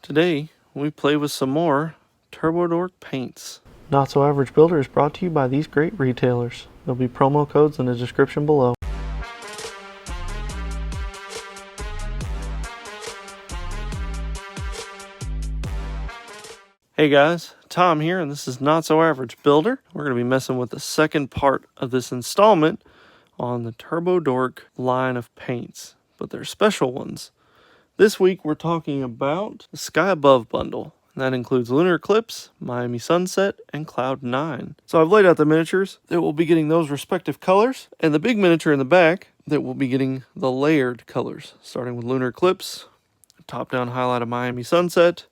Today, we play with some more TurboDork paints. Not So Average Builder is brought to you by these great retailers. There'll be promo codes in the description below. Hey guys, Tom here, and this is Not So Average Builder. We're going to be messing with the second part of this installment on the TurboDork line of paints, but they're special ones. This week we're talking about the Sky Above bundle. And that includes Lunar Eclipse, Miami Sunset, and Cloud 9. So I've laid out the miniatures that will be getting those respective colors, and the big miniature in the back that will be getting the layered colors, starting with Lunar Eclipse, a top-down highlight of Miami Sunset,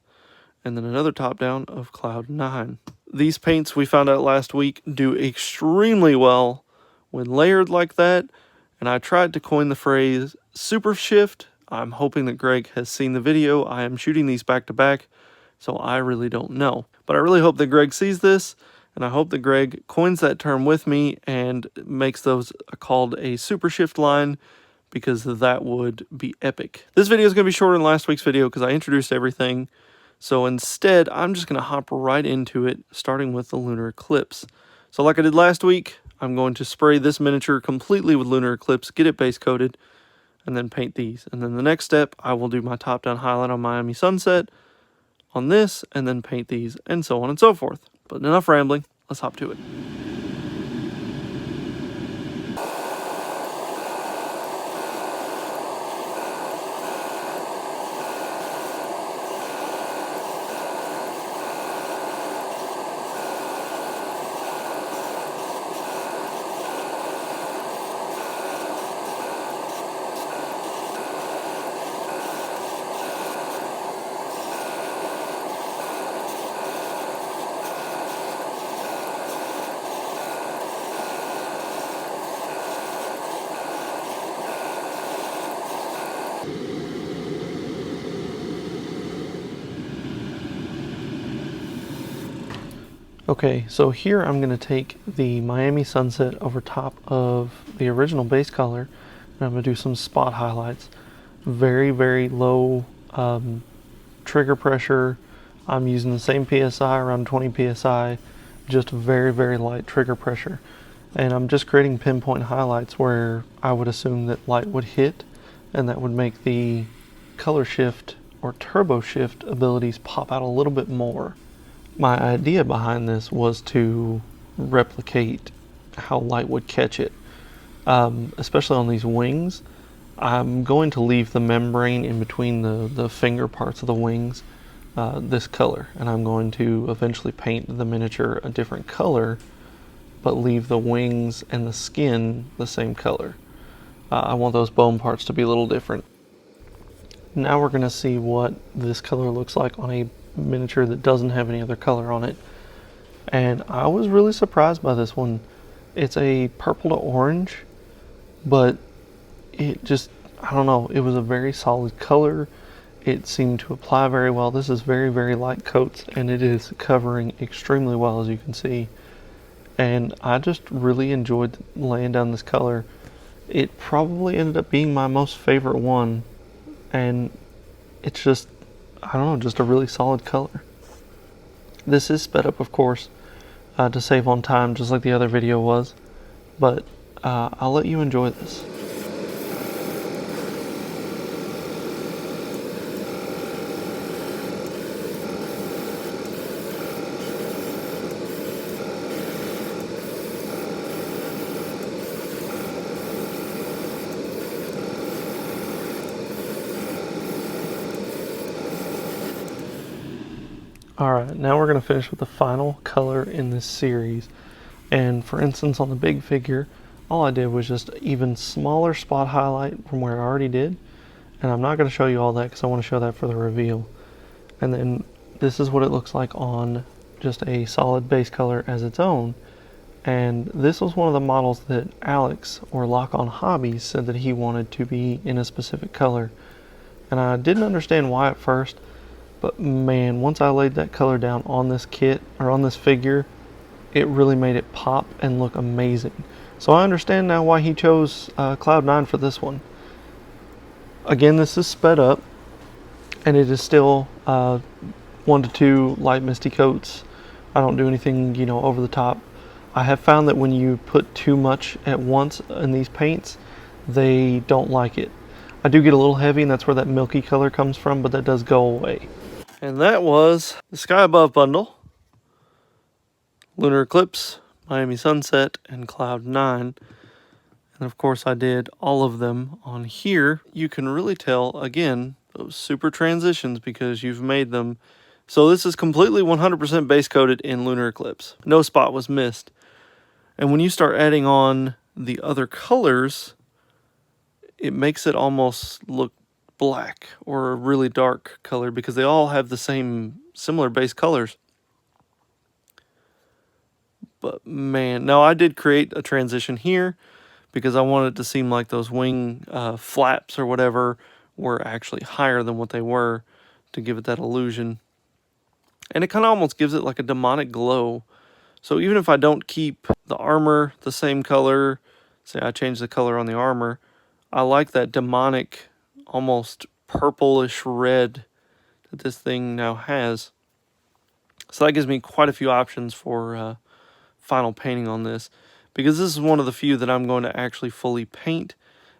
and then another top-down of Cloud 9. These paints, we found out last week, do extremely well when layered like that, and I tried to coin the phrase Super Shift. I'm hoping that Greg has seen the video. I am shooting these back-to-back, so I really don't know. But I really hope that Greg sees this, and I hope that Greg coins that term with me and makes those called a Super Shift line, because that would be epic. This video is going to be shorter than last week's video because I introduced everything. So instead, I'm just going to hop right into it, starting with the Lunar Eclipse. So like I did last week, I'm going to spray this miniature completely with Lunar Eclipse, get it base coated, and then paint these. And then the next step, I will do my top-down highlight on Miami Sunset on this, and then paint these, and so on and so forth. But enough rambling, let's hop to it. Okay, so here I'm going to take the Miami Sunset over top of the original base color, and I'm going to do some spot highlights. Very, very low trigger pressure. I'm using the same PSI, around 20 PSI, just very, very light trigger pressure. And I'm just creating pinpoint highlights where I would assume that light would hit, and that would make the color shift or turbo shift abilities pop out a little bit more. My idea behind this was to replicate how light would catch it, especially on these wings. I'm going to leave the membrane in between the finger parts of the wings this color, and I'm going to eventually paint the miniature a different color, but leave the wings and the skin the same color. I want those bone parts to be a little different. Now we're going to see what this color looks like on a miniature that doesn't have any other color on it, and I was really surprised by this one. It's a purple to orange, but it just, I don't know, it was a very solid color. It seemed to apply very well. This is very, very light coats, and it is covering extremely well, as you can see, and I just really enjoyed laying down this color. It probably ended up being my most favorite one, and it's just, I don't know, just a really solid color. This is sped up, of course, to save on time, just like the other video was, but I'll let you enjoy this. Alright, now we're going to finish with the final color in this series. And for instance, on the big figure, all I did was just even smaller spot highlight from where I already did. And I'm not going to show you all that because I want to show that for the reveal. And then this is what it looks like on just a solid base color as its own. And this was one of the models that Alex, or lockonhobbies, said that he wanted to be in a specific color. And I didn't understand why at first. But man, once I laid that color down on this kit, or on this figure, it really made it pop and look amazing. So I understand now why he chose Cloud 9 for this one. Again, this is sped up, and it is still 1 to 2 light misty coats. I don't do anything, over the top. I have found that when you put too much at once in these paints, they don't like it. I do get a little heavy, and that's where that milky color comes from, but that does go away. And that was the Sky Above bundle, Lunar Eclipse, Miami Sunset, and Cloud 9. And of course I did all of them on here. You can really tell, again, those super transitions because you've made them. So this is completely 100% base coated in Lunar Eclipse. No spot was missed. And when you start adding on the other colors, it makes it almost look black or a really dark color because they all have the same similar base colors. But man, now I did create a transition here because I wanted it to seem like those wing flaps or whatever were actually higher than what they were to give it that illusion. And it kind of almost gives it like a demonic glow. So even if I don't keep the armor the same color, say I change the color on the armor, I like that demonic, almost purplish red that this thing now has. So that gives me quite a few options for final painting on this, because this is one of the few that I'm going to actually fully paint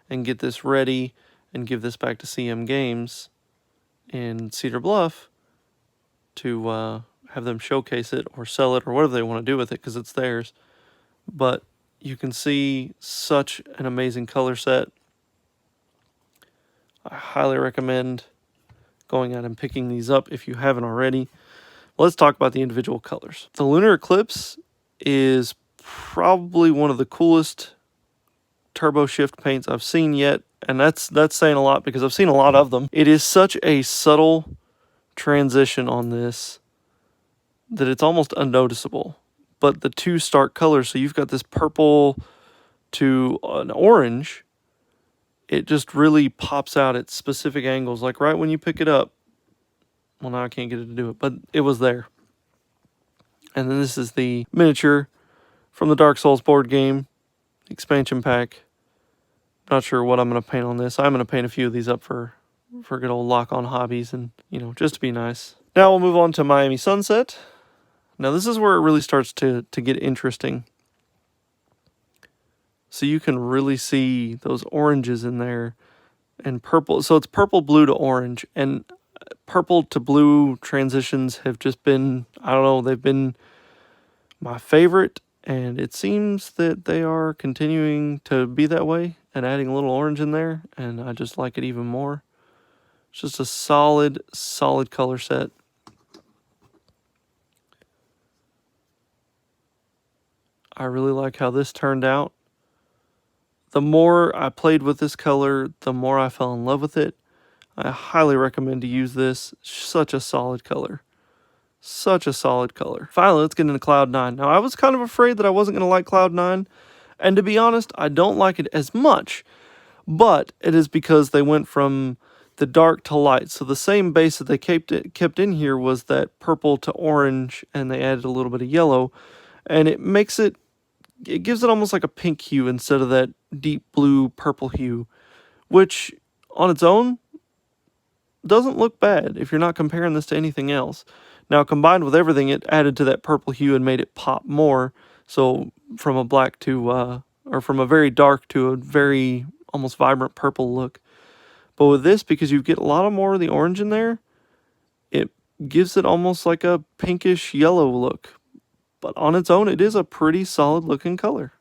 and get this ready and give this back to CM Games in Cedar Bluff to have them showcase it or sell it or whatever they want to do with it, because it's theirs. But you can see such an amazing color set. I highly recommend going out and picking these up if you haven't already. Let's talk about the individual colors. The Lunar Eclipse is probably one of the coolest turbo shift paints I've seen yet, and that's saying a lot because I've seen a lot of them. It is such a subtle transition on this that it's almost unnoticeable. But the two stark colors, so you've got this purple to an orange, it just really pops out at specific angles, like right when you pick it up. Well, now I can't get it to do it, but it was there. And then this is the miniature from the Dark Souls board game expansion pack. Not sure what I'm going to paint on this. I'm going to paint a few of these up for good old Lock On Hobbies and, just to be nice. Now we'll move on to Miami Sunset. Now this is where it really starts to get interesting. So you can really see those oranges in there and purple. So it's purple, blue to orange, and purple to blue transitions have just been, I don't know, they've been my favorite, and it seems that they are continuing to be that way and adding a little orange in there, and I just like it even more. It's just a solid color set. I really like how this turned out. The more I played with this color, the more I fell in love with it. I highly recommend to use this. Such a solid color. Such a solid color. Finally, let's get into Cloud 9. Now, I was kind of afraid that I wasn't going to like Cloud 9. And to be honest, I don't like it as much. But it is because they went from the dark to light. So the same base that they kept in here was that purple to orange, and they added a little bit of yellow. And it makes it gives it almost like a pink hue instead of that deep blue purple hue, which on its own doesn't look bad if you're not comparing this to anything else. Now, combined with everything, it added to that purple hue and made it pop more. So from a black to, or from a very dark to a very almost vibrant purple look. But with this, because you get a lot more of the orange in there, it gives it almost like a pinkish yellow look. But on its own, it is a pretty solid looking color.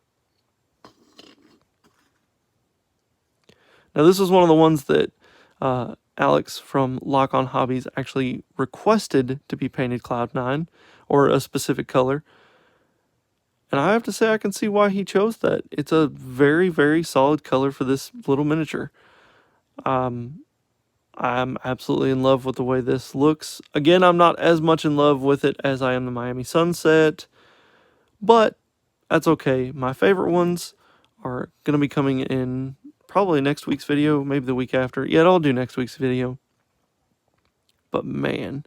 Now, this is one of the ones that Alex from Lock On Hobbies actually requested to be painted Cloud 9, or a specific color. And I have to say, I can see why he chose that. It's a very, very solid color for this little miniature. I'm absolutely in love with the way this looks. Again, I'm not as much in love with it as I am the Miami Sunset, but that's okay. My favorite ones are going to be coming in probably next week's video, maybe the week after. Yeah, I'll do next week's video. But man,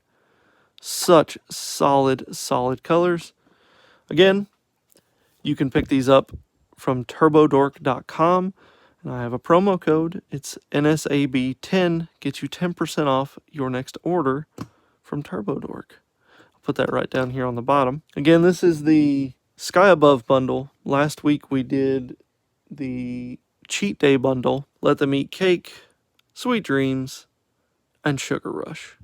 such solid colors. Again, you can pick these up from TurboDork.com. And I have a promo code. It's NSAB10. Gets you 10% off your next order from TurboDork. I'll put that right down here on the bottom. Again, this is the Sky Above bundle. Last week we did the Cheat Day bundle. Let Them Eat Cake, Sweet Dreams, and Sugar Rush.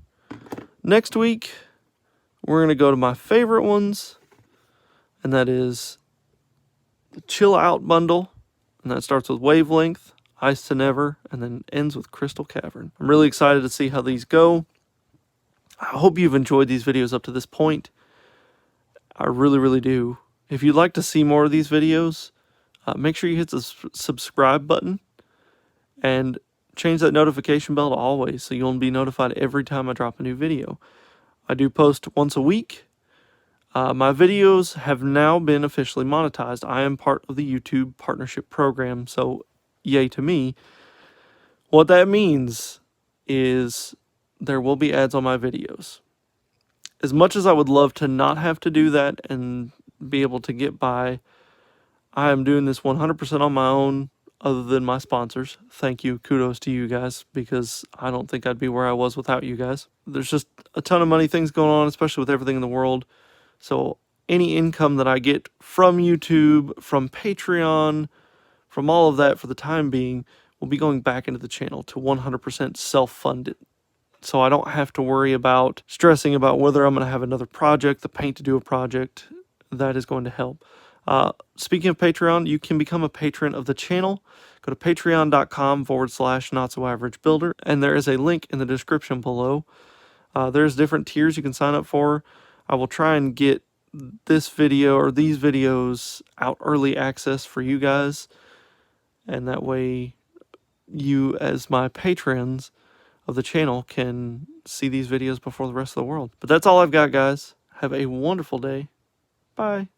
Next week, we're going to go to my favorite ones, and that is the Chill Out bundle, and that starts with Wavelength, Ice to Never, and then ends with Crystal Cavern. I'm really excited to see how these go. I hope you've enjoyed these videos up to this point. I really, really do. If you'd like to see more of these videos, make sure you hit the subscribe button and change that notification bell to always so you'll be notified every time I drop a new video. I do post once a week. My videos have now been officially monetized. I am part of the YouTube partnership program, so yay to me. What that means is there will be ads on my videos. As much as I would love to not have to do that and be able to get by, I am doing this 100% on my own, other than my sponsors. Thank you. Kudos to you guys, because I don't think I'd be where I was without you guys. There's just a ton of money things going on, especially with everything in the world. So any income that I get from YouTube, from Patreon, from all of that for the time being, will be going back into the channel to 100% self-funded. So I don't have to worry about stressing about whether I'm going to have another project, the paint to do a project. That is going to help. Speaking of Patreon, you can become a patron of the channel. Go to patreon.com/notsoaveragebuilder, and there is a link in the description below. There's different tiers you can sign up for. I will try and get this video or these videos out early access for you guys, and that way you, as my patrons of the channel, can see these videos before the rest of the world. But that's all I've got, guys. Have a wonderful day. Bye.